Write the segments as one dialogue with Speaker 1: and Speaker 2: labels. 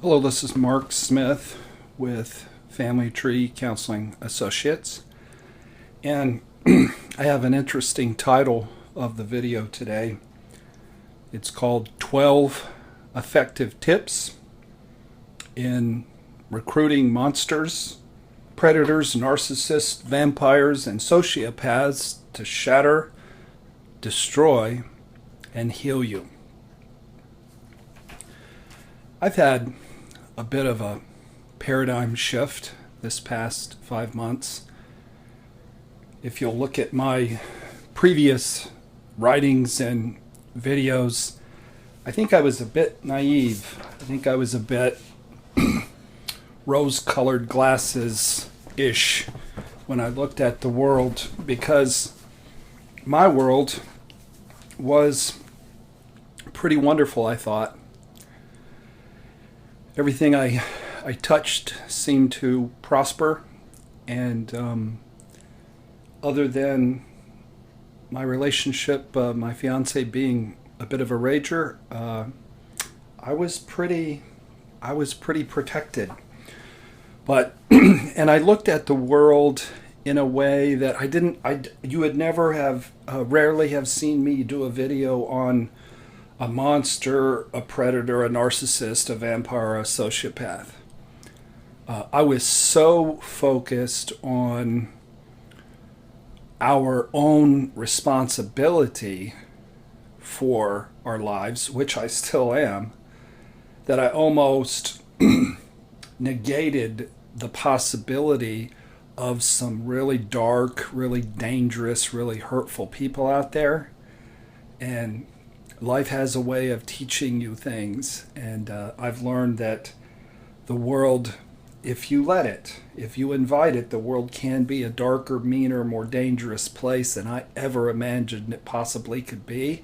Speaker 1: Hello, this is Mark Smith with Family Tree Counseling Associates, and I have an interesting title of the video today. It's called 12 Effective Tips in Recruiting Monsters, Predators, Narcissists, Vampires, and Sociopaths to Shatter, Destroy, and Heal You. I've had a bit of a paradigm shift this past 5 months. If you'll look at my previous writings and videos, I think I was a bit naive. I think I was a bit rose-colored glasses-ish when I looked at the world, because my world was pretty wonderful, I thought. Everything I touched seemed to prosper, and other than my relationship, my fiance being a bit of a rager, I was pretty protected. But and I looked at the world in a way that you would never have, rarely have seen me do a video on a monster, a predator, a narcissist, a vampire, a sociopath. I was so focused on our own responsibility for our lives, which I still am, that I almost negated the possibility of some really dark, really dangerous, really hurtful people out there. And life has a way of teaching you things, and I've learned that the world, if you let it, if you invite it, the world can be a darker, meaner, more dangerous place than I ever imagined it possibly could be.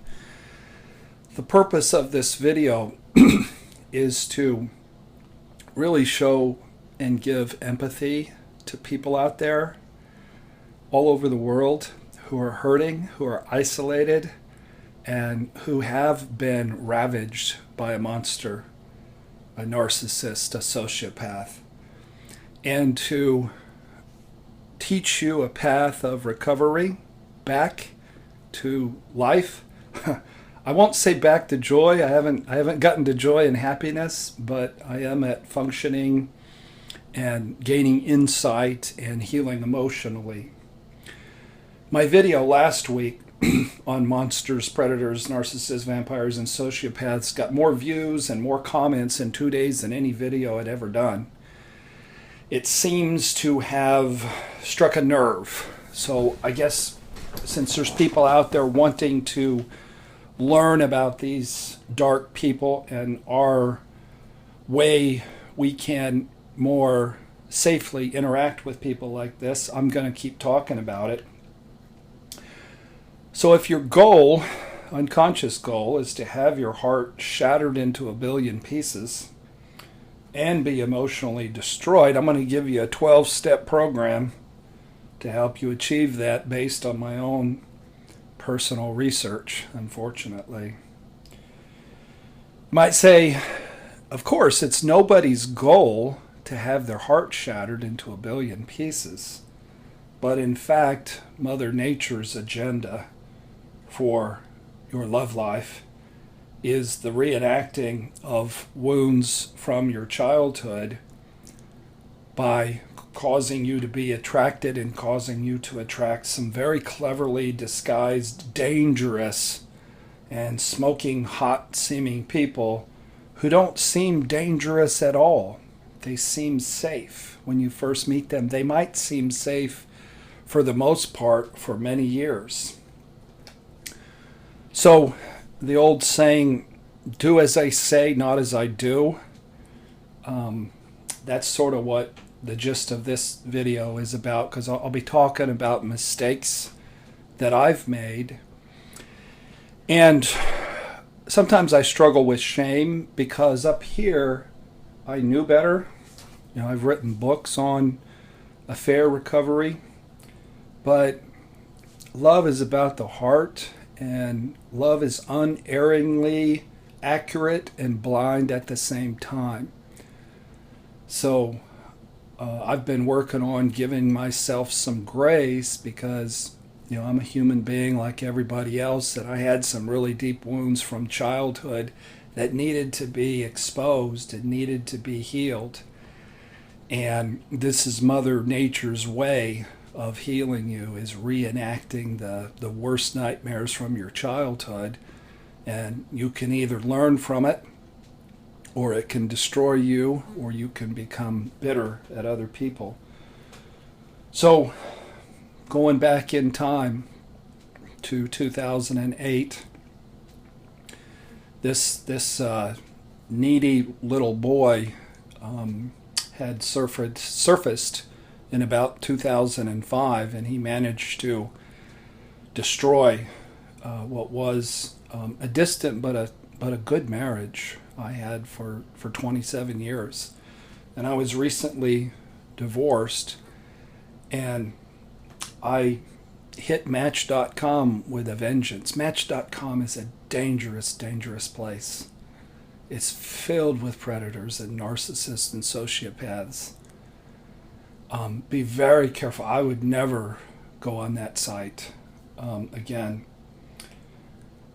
Speaker 1: The purpose of this video is to really show and give empathy to people out there all over the world who are hurting, who are isolated, and who have been ravaged by a monster, a narcissist, a sociopath, and to teach you a path of recovery back to life. I won't say back to joy. I haven't gotten to joy and happiness, but I am at functioning and gaining insight and healing emotionally. My video last week on monsters, predators, narcissists, vampires, and sociopaths got more views and more comments in 2 days than any video I'd ever done. It seems to have struck a nerve. So I guess since there's people out there wanting to learn about these dark people and our way we can more safely interact with people like this, I'm going to keep talking about it. So if your goal, unconscious goal, is to have your heart shattered into a billion pieces and be emotionally destroyed, I'm going to give you a 12-step program to help you achieve that based on my own personal research, unfortunately. You might say, of course, it's nobody's goal to have their heart shattered into a billion pieces. But in fact, Mother Nature's agenda for your love life is the reenacting of wounds from your childhood by causing you to be attracted and causing you to attract some very cleverly disguised, dangerous, and smoking hot seeming people who don't seem dangerous at all. They seem safe when you first meet them. They might seem safe for the most part for many years. So the old saying, do as I say, not as I do, that's sort of what the gist of this video is about, because I'll be talking about mistakes that I've made. And sometimes I struggle with shame, because up here I knew better. You know, I've written books on affair recovery, but love is about the heart, and love is unerringly accurate and blind at the same time. So I've been working on giving myself some grace because, I'm a human being like everybody else, and I had some really deep wounds from childhood that needed to be exposed and needed to be healed. And this is Mother Nature's way of healing you, is reenacting the worst nightmares from your childhood. And you can either learn from it, or it can destroy you, or you can become bitter at other people. So, going back in time to 2008, this needy little boy had surfaced in about 2005, and he managed to destroy what was a distant but a good marriage I had for 27 years. And I was recently divorced, and I hit Match.com with a vengeance. Match.com is a dangerous, dangerous place. It's filled with predators and narcissists and sociopaths. Be very careful. I would never go on that site again.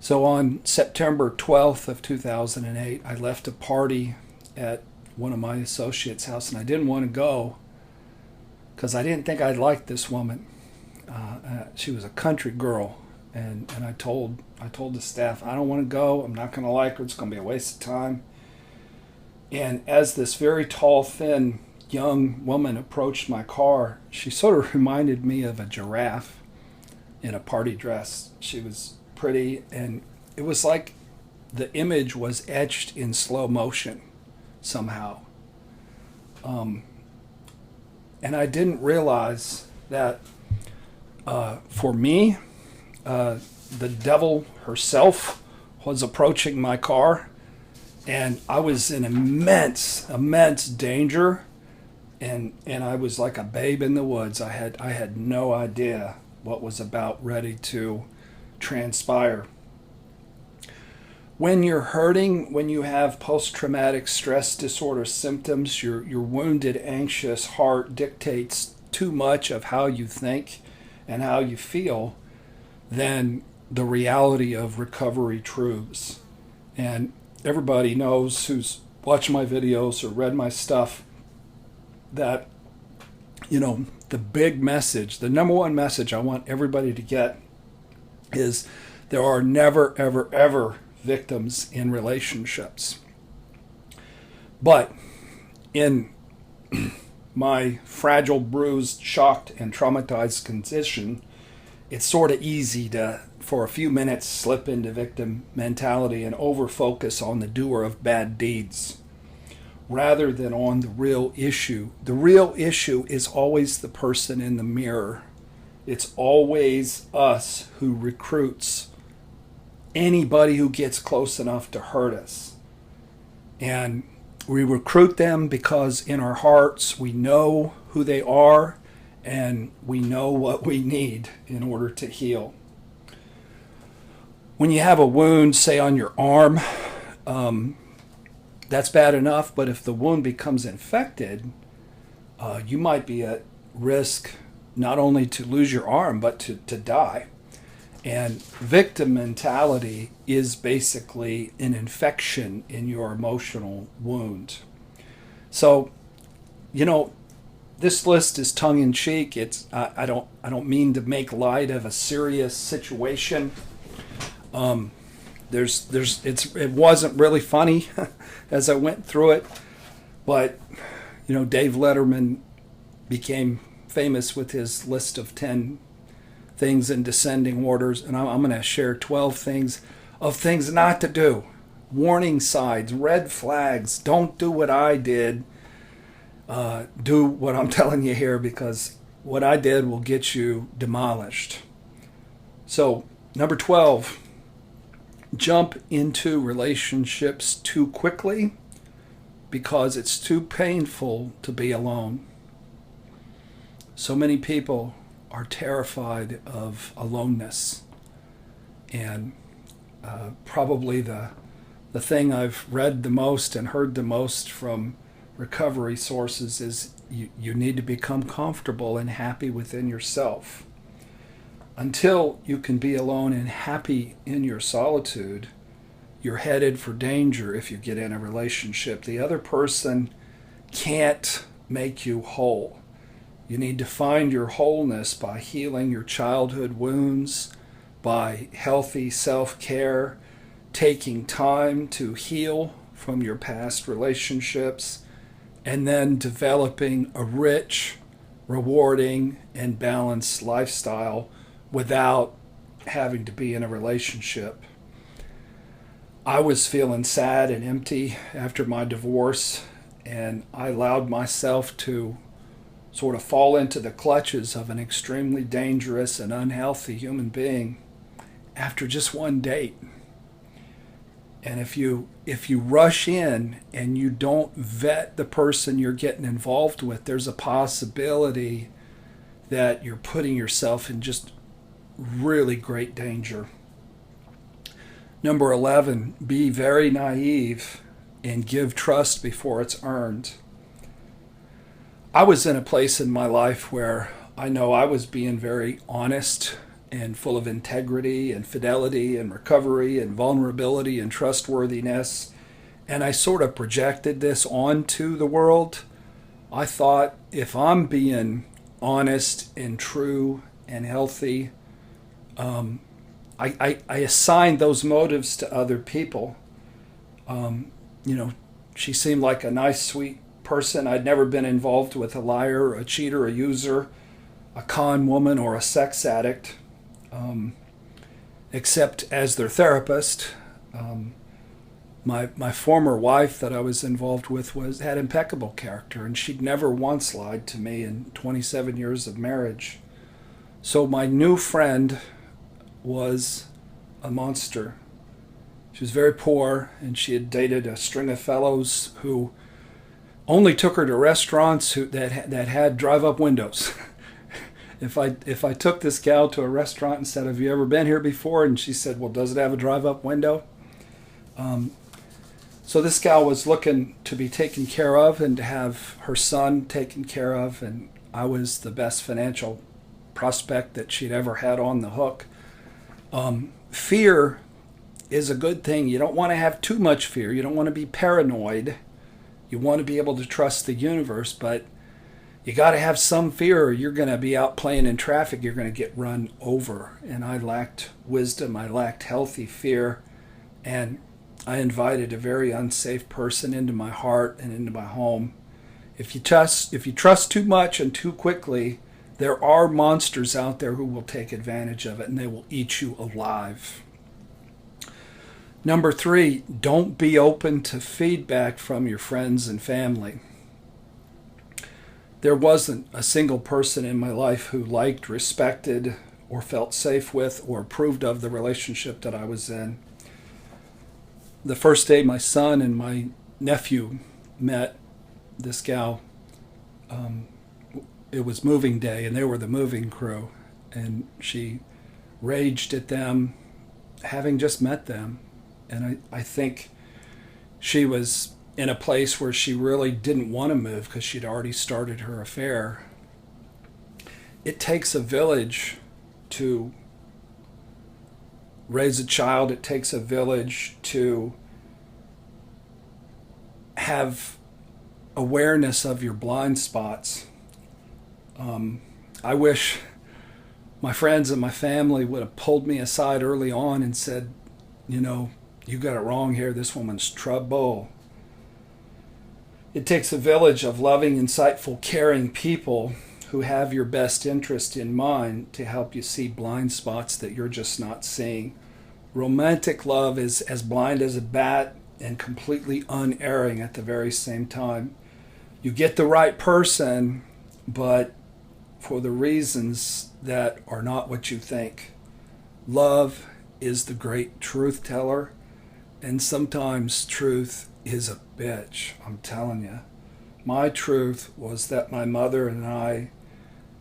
Speaker 1: So on September 12th of 2008, I left a party at one of my associates' house, and I didn't want to go because I didn't think I'd like this woman. She was a country girl, and I told the staff, I don't want to go. I'm not going to like her. It's going to be a waste of time. And as this very tall, thin, young woman approached my car, she sort of reminded me of a giraffe in a party dress. She was pretty, and it was like the image was etched in slow motion somehow. And I didn't realize that for me, the devil herself was approaching my car, and I was in immense danger, and I was like a babe in the woods. I had no idea what was about ready to transpire. When you're hurting, when you have post-traumatic stress disorder symptoms, your wounded, anxious heart dictates too much of how you think and how you feel, then the reality of recovery truths. And everybody knows, who's watched my videos or read my stuff, that the big message, the number one message I want everybody to get is there are never, ever, ever victims in relationships. But in my fragile, bruised, shocked, and traumatized condition, it's sort of easy to, for a few minutes, slip into victim mentality and over-focus on the doer of bad deeds rather than on the real issue. The real issue is always the person in the mirror. It's always us who recruits anybody who gets close enough to hurt us. And we recruit them because in our hearts we know who they are and we know what we need in order to heal. When you have a wound, say on your arm, that's bad enough, but if the wound becomes infected, you might be at risk not only to lose your arm, but to die. And victim mentality is basically an infection in your emotional wound. So, this list is tongue-in-cheek. I don't mean to make light of a serious situation. It wasn't really funny as I went through it, but Dave Letterman became famous with his list of 10 things in descending orders, and I'm going to share 12 things not to do. Warning signs, red flags. Don't do what I did. Do what I'm telling you here, because what I did will get you demolished. So, number 12, jump into relationships too quickly because it's too painful to be alone. So many people are terrified of aloneness, and probably the thing I've read the most and heard the most from recovery sources is you need to become comfortable and happy within yourself. Until you can be alone and happy in your solitude, you're headed for danger if you get in a relationship. The other person can't make you whole. You need to find your wholeness by healing your childhood wounds, by healthy self-care, taking time to heal from your past relationships, and then developing a rich, rewarding, and balanced lifestyle without having to be in a relationship. I was feeling sad and empty after my divorce, and I allowed myself to sort of fall into the clutches of an extremely dangerous and unhealthy human being after just one date. And if you rush in and you don't vet the person you're getting involved with, there's a possibility that you're putting yourself in just really great danger. Number 11, be very naive and give trust before it's earned. I was in a place in my life where I know I was being very honest and full of integrity and fidelity and recovery and vulnerability and trustworthiness. And I sort of projected this onto the world. I thought, if I'm being honest and true and healthy, I assigned those motives to other people. She seemed like a nice, sweet person. I'd never been involved with a liar, a cheater, a user, a con woman, or a sex addict, except as their therapist. My former wife that I was involved with had impeccable character, and she'd never once lied to me in 27 years of marriage. So my new friend was a monster. She was very poor, and she had dated a string of fellows who only took her to restaurants that had drive-up windows. If I took this gal to a restaurant and said, "Have you ever been here before?" and she said, "Well, does it have a drive-up window?" So this gal was looking to be taken care of and to have her son taken care of, and I was the best financial prospect that she'd ever had on the hook. Fear is a good thing. You don't want to have too much fear. You don't want to be paranoid. You want to be able to trust the universe, but you got to have some fear or you're going to be out playing in traffic. You're going to get run over. And I lacked wisdom. I lacked healthy fear. And I invited a very unsafe person into my heart and into my home. If you trust too much and too quickly, there are monsters out there who will take advantage of it, and they will eat you alive. Number 3, don't be open to feedback from your friends and family. There wasn't a single person in my life who liked, respected, or felt safe with, or approved of the relationship that I was in. The first day my son and my nephew met this gal, it was moving day, and they were the moving crew, and she raged at them, having just met them. And I think she was in a place where she really didn't want to move because she'd already started her affair. It takes a village to raise a child. It takes a village to have awareness of your blind spots. I wish my friends and my family would have pulled me aside early on and said, you got it wrong here. This woman's trouble. It takes a village of loving, insightful, caring people who have your best interest in mind to help you see blind spots that you're just not seeing. Romantic love is as blind as a bat and completely unerring at the very same time. You get the right person, but for the reasons that are not what you think. Love is the great truth teller, and sometimes truth is a bitch, I'm telling you. My truth was that my mother and I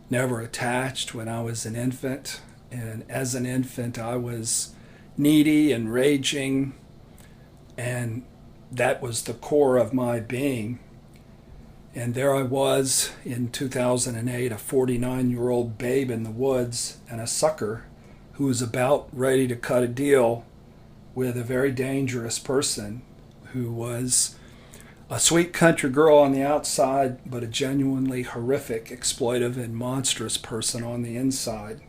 Speaker 1: never attached when I was an infant, and as an infant I was needy and raging, and that was the core of my being. And there I was in 2008, a 49-year-old babe in the woods and a sucker who was about ready to cut a deal with a very dangerous person who was a sweet country girl on the outside, but a genuinely horrific, exploitive, and monstrous person on the inside.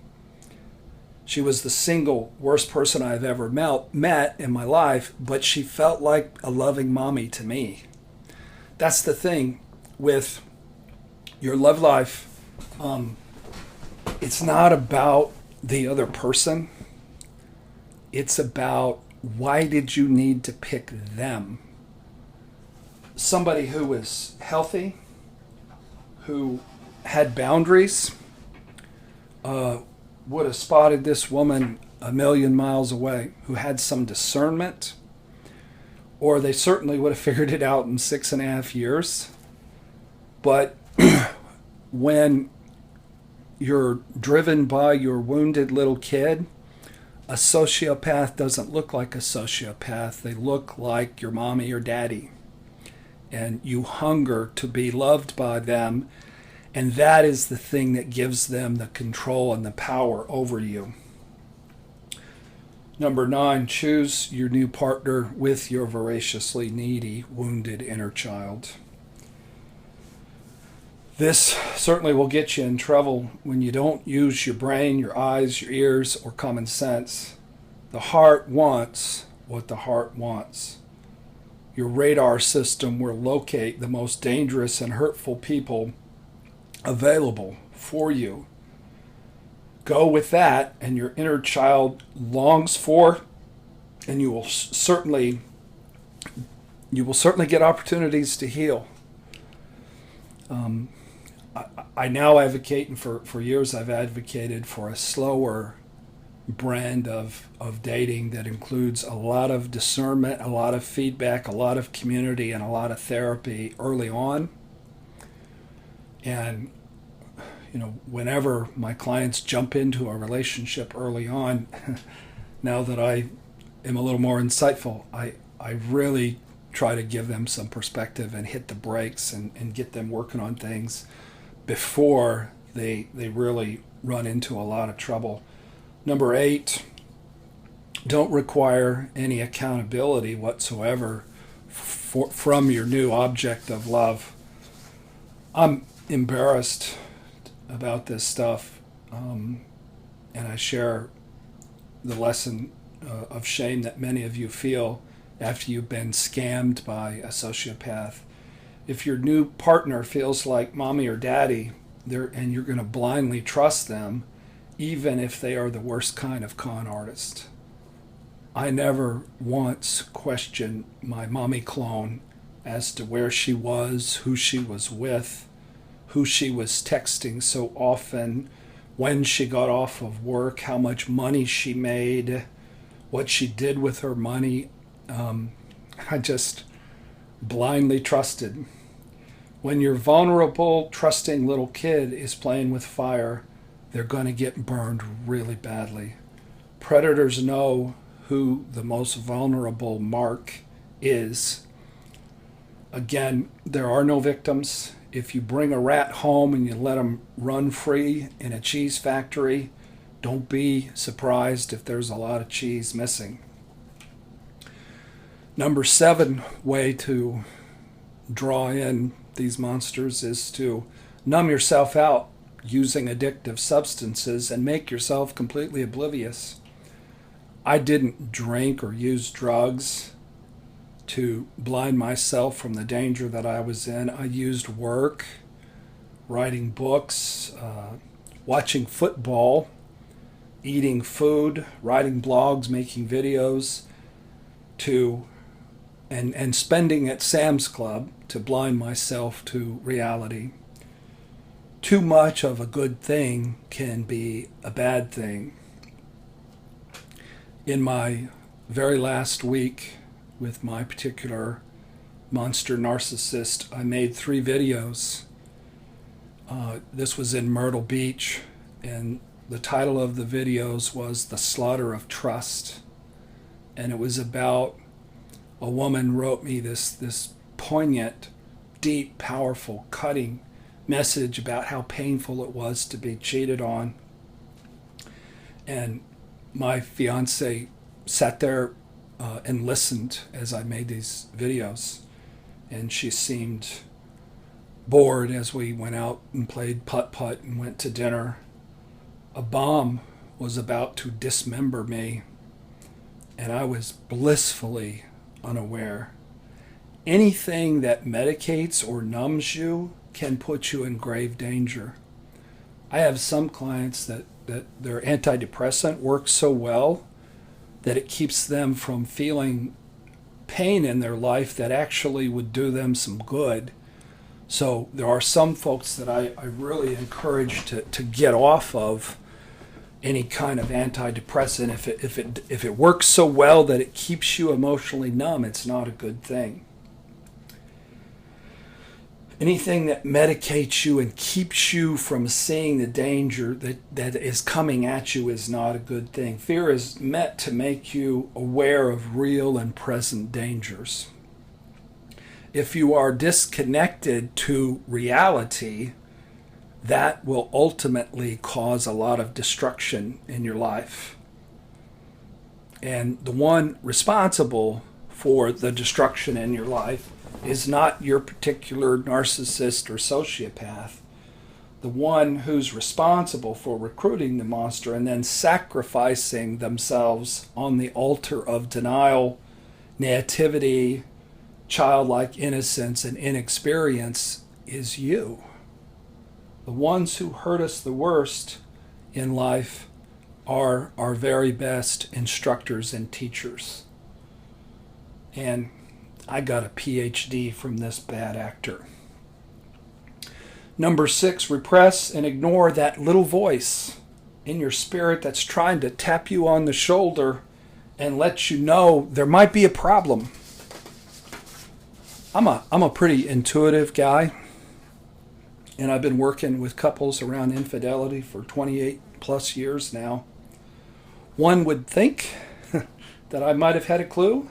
Speaker 1: She was the single worst person I've ever met in my life, but she felt like a loving mommy to me. That's the thing with your love life. It's not about the other person. It's about, why did you need to pick them? Somebody who was healthy, who had boundaries, would have spotted this woman a million miles away, who had some discernment, or they certainly would have figured it out in 6.5 years. But when you're driven by your wounded little kid, a sociopath doesn't look like a sociopath. They look like your mommy or daddy. And you hunger to be loved by them. And that is the thing that gives them the control and the power over you. Number 9, choose your new partner with your voraciously needy, wounded inner child. This certainly will get you in trouble when you don't use your brain, your eyes, your ears, or common sense. The heart wants what the heart wants. Your radar system will locate the most dangerous and hurtful people available for you. Go with that, and your inner child longs for, and you will certainly get opportunities to heal. I now advocate, and for years I've advocated for a slower brand of dating that includes a lot of discernment, a lot of feedback, a lot of community, and a lot of therapy early on. And whenever my clients jump into a relationship early on, now that I am a little more insightful, I really try to give them some perspective and hit the brakes and get them working on things before they really run into a lot of trouble. Number 8, don't require any accountability whatsoever from your new object of love. I'm embarrassed about this stuff, and I share the lesson of shame that many of you feel after you've been scammed by a sociopath. If your new partner feels like mommy or daddy, and you're going to blindly trust them, even if they are the worst kind of con artist. I never once questioned my mommy clone as to where she was, who she was with, who she was texting so often, when she got off of work, how much money she made, what she did with her money. I just blindly trusted. When your vulnerable, trusting little kid is playing with fire, they're going to get burned really badly. Predators know who the most vulnerable mark is. Again, there are no victims. If you bring a rat home and you let them run free in a cheese factory, don't be surprised if there's a lot of cheese missing. Number 7 way to draw in these monsters is to numb yourself out using addictive substances and make yourself completely oblivious. I didn't drink or use drugs to blind myself from the danger that I was in. I used work, writing books, watching football, eating food, writing blogs, making videos, and spending at Sam's Club to blind myself to reality. Too much of a good thing can be a bad thing. In my very last week with my particular monster narcissist, I made 3 videos. This was in Myrtle Beach, and the title of the videos was The Slaughter of Trust. And it was about, a woman wrote me this poignant deep, powerful, cutting message about how painful it was to be cheated on. And my fiance sat there and listened as I made these videos. And she seemed bored as we went out and played putt-putt and went to dinner. A bomb was about to dismember me, and I was blissfully unaware. Anything that medicates or numbs you can put you in grave danger. I have some clients that their antidepressant works so well that it keeps them from feeling pain in their life that actually would do them some good. So there are some folks that I really encourage to get off of any kind of antidepressant. If it works so well that it keeps you emotionally numb, it's not a good thing. Anything that medicates you and keeps you from seeing the danger that is coming at you is not a good thing. Fear is meant to make you aware of real and present dangers. If you are disconnected to reality, that will ultimately cause a lot of destruction in your life. And the one responsible for the destruction in your life is not your particular narcissist or sociopath. The one who's responsible for recruiting the monster and then sacrificing themselves on the altar of denial, naivety, childlike innocence, and inexperience is you. The ones who hurt us the worst in life are our very best instructors and teachers. And I got a PhD from this bad actor. Number 6, repress and ignore that little voice in your spirit that's trying to tap you on the shoulder and let you know there might be a problem. I'm a pretty intuitive guy, and I've been working with couples around infidelity for 28 plus years now. One would think that I might have had a clue.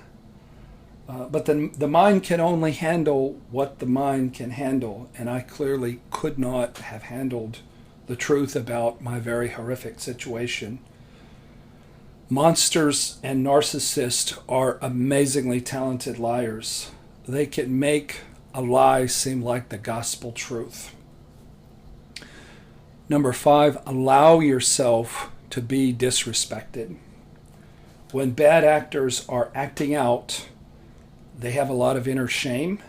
Speaker 1: But the mind can only handle what the mind can handle, and I clearly could not have handled the truth about my very horrific situation. Monsters and narcissists are amazingly talented liars. They can make a lie seem like the gospel truth. Number 5, allow yourself to be disrespected. When bad actors are acting out, they have a lot of inner shame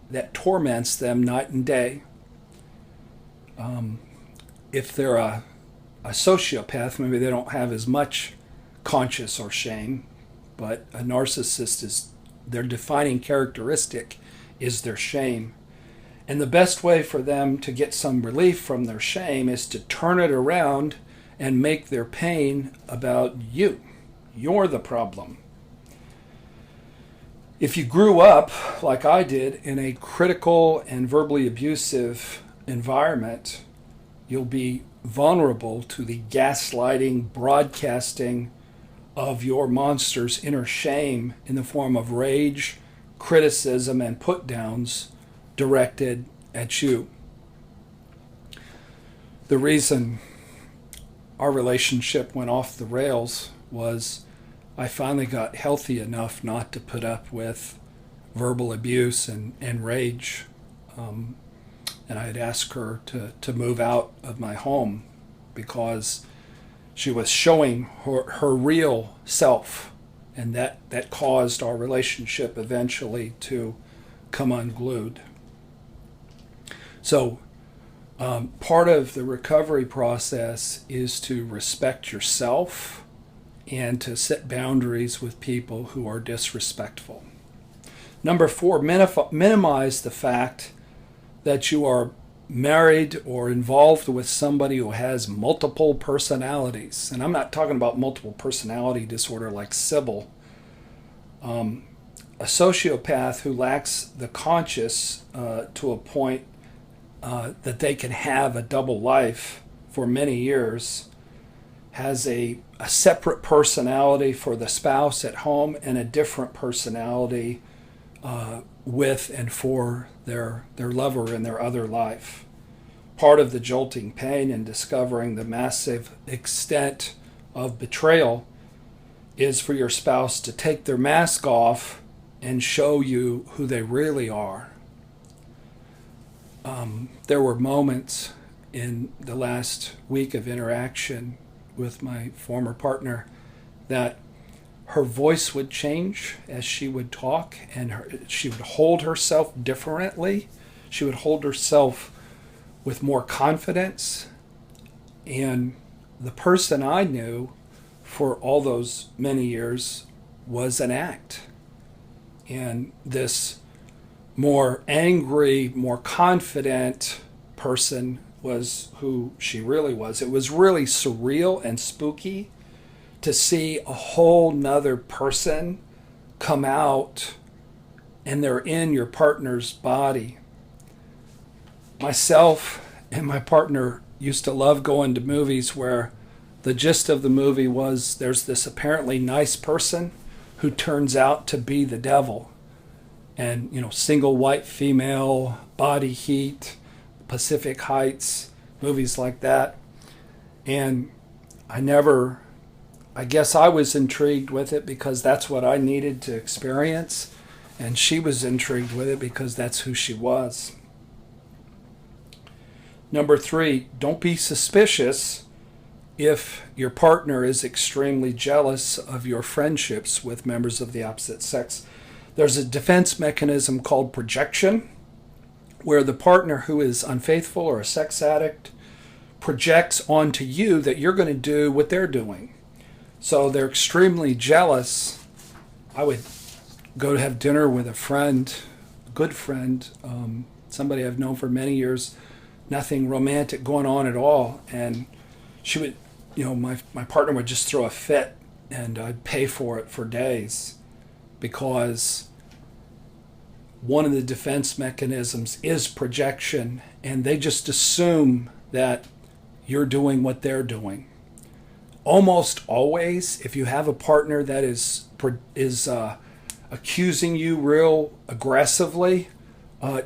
Speaker 1: that torments them night and day. If they're a sociopath, maybe they don't have as much conscience or shame, but a narcissist is their defining characteristic is their shame. And the best way for them to get some relief from their shame is to turn it around and make their pain about you. You're the problem. If you grew up, like I did, in a critical and verbally abusive environment, you'll be vulnerable to the gaslighting, broadcasting of your monster's inner shame in the form of rage, criticism, and put-downs directed at you. The reason our relationship went off the rails was I finally got healthy enough not to put up with verbal abuse and rage. And I had asked her to move out of my home because she was showing her real self, and that caused our relationship eventually to come unglued. So part of the recovery process is to respect yourself and to set boundaries with people who are disrespectful. Number 4, minimize the fact that you are married or involved with somebody who has multiple personalities. And I'm not talking about multiple personality disorder like Sybil. A sociopath who lacks the conscience to a point that they can have a double life for many years has a separate personality for the spouse at home and a different personality with and for their lover in their other life. Part of the jolting pain and discovering the massive extent of betrayal is for your spouse to take their mask off and show you who they really are. There were moments in the last week of interaction with my former partner that her voice would change as she would talk, and she would hold herself differently. She would hold herself with more confidence. And the person I knew for all those many years was an act. And this more angry, more confident person was who she really was. It was really surreal and spooky to see a whole nother person come out and they're in your partner's body. Myself and my partner used to love going to movies where the gist of the movie was there's this apparently nice person who turns out to be the devil. And, single white female, Body Heat, Pacific Heights, movies like that. And I guess I was intrigued with it because that's what I needed to experience. And she was intrigued with it because that's who she was. Number 3, don't be suspicious if your partner is extremely jealous of your friendships with members of the opposite sex. There's a defense mechanism called projection, where the partner who is unfaithful or a sex addict projects onto you that you're going to do what they're doing. So they're extremely jealous. I would go to have dinner with a friend, a good friend, somebody I've known for many years, nothing romantic going on at all. And she would, my partner would just throw a fit and I'd pay for it for days because one of the defense mechanisms is projection, and they just assume that you're doing what they're doing. Almost always, if you have a partner that is accusing you real aggressively,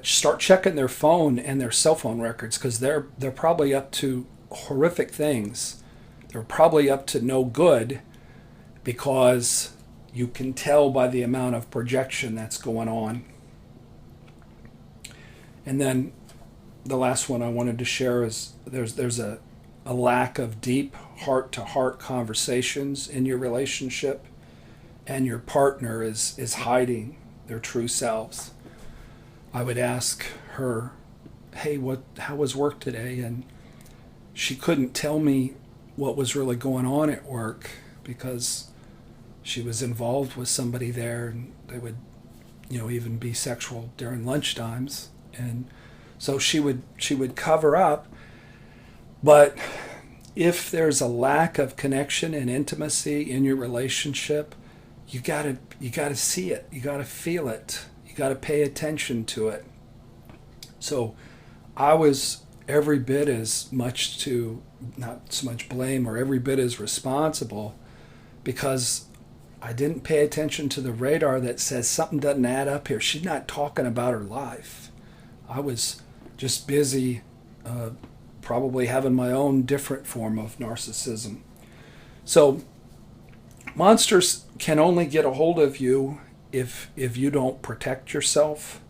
Speaker 1: start checking their phone and their cell phone records, because they're probably up to horrific things. They're probably up to no good, because you can tell by the amount of projection that's going on. And then the last one I wanted to share is there's a lack of deep heart-to-heart conversations in your relationship, and your partner is hiding their true selves. I would ask her, hey, how was work today? And she couldn't tell me what was really going on at work because she was involved with somebody there, and they would, even be sexual during lunch times. And so she would cover up. But if there's a lack of connection and intimacy in your relationship, you gotta see it. You gotta feel it. You gotta pay attention to it. So I was every bit as much to, not so much blame, or every bit as responsible, because I didn't pay attention to the radar that says something doesn't add up here. She's not talking about her life. I was just busy probably having my own different form of narcissism. So monsters can only get a hold of you if you don't protect yourself,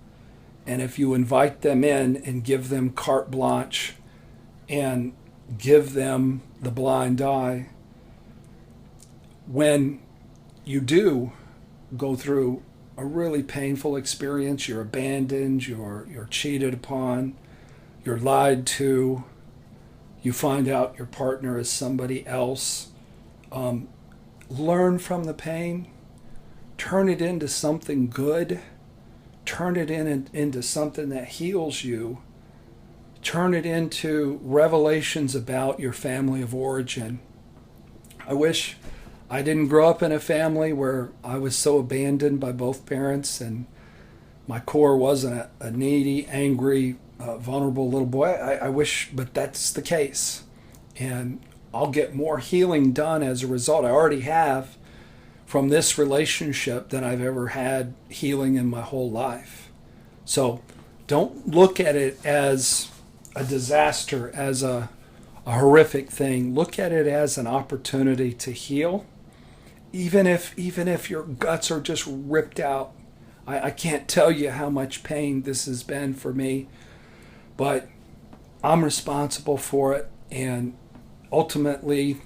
Speaker 1: and if you invite them in and give them carte blanche and give them the blind eye. When you do go through a really painful experience, you're abandoned, you're cheated upon, you're lied to, you find out your partner is somebody else, learn from the pain, turn it into something good, turn it into something that heals you, turn it into revelations about your family of origin. I wish I didn't grow up in a family where I was so abandoned by both parents, and my core wasn't a needy, angry, vulnerable little boy. I wish, but that's the case. And I'll get more healing done as a result. I already have from this relationship than I've ever had healing in my whole life. So Don't look at it as a disaster, as a horrific thing. Look at it as an opportunity to heal. Even if your guts are just ripped out. I can't tell you how much pain this has been for me, but I'm responsible for it, and ultimately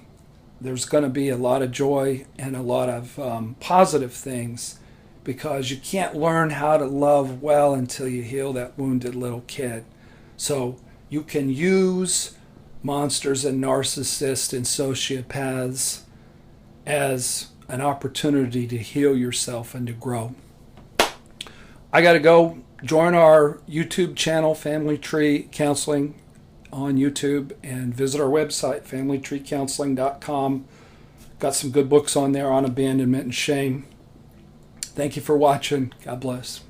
Speaker 1: there's going to be a lot of joy and a lot of positive things, because you can't learn how to love well until you heal that wounded little kid. So you can use monsters and narcissists and sociopaths as an opportunity to heal yourself and to grow. I got to go. Join our YouTube channel, Family Tree Counseling, on YouTube, and visit our website, familytreecounseling.com. Got some good books on there on abandonment and shame. Thank you for watching. God bless.